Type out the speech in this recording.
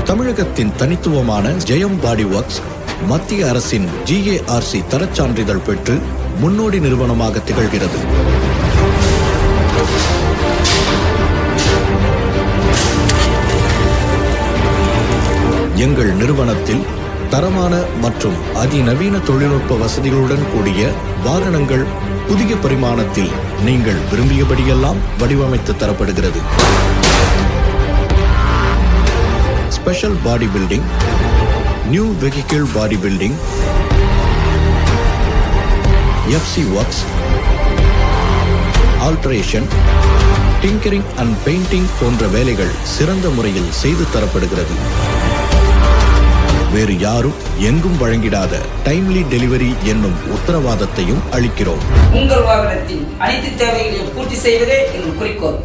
தமிழகத்தின் தனித்துவமான ஜெயம் பாடி ஒர்க்ஸ் மத்திய அரசின் GARC தரச்சான்றிதழ் பெற்று முன்னோடி நிறுவனமாக திகழ்கிறது. எங்கள் நிறுவனத்தில் தரமான மற்றும் அதிநவீன தொழில்நுட்ப வசதிகளுடன் கூடிய வாகனங்கள் புதிய பரிமாணத்தில் நீங்கள் விரும்பியபடியெல்லாம் வடிவமைத்து தரப்படுகிறது. Special body building, new vehicle body building, FC works, alteration, tinkering and painting போன்ற வேலைகள் சிறந்த முறையில் செய்து தரப்படுகிறது. வேறு யாரும் எங்கும் வழங்கிடாத டைம்லி டெலிவரி என்னும் உத்தரவாதத்தையும் அளிக்கிறோம். உங்கள் வாகனத்தின் அனைத்து தேவைகளையும் பூர்த்தி செய்வதே எங்கள் குறிக்கோள்.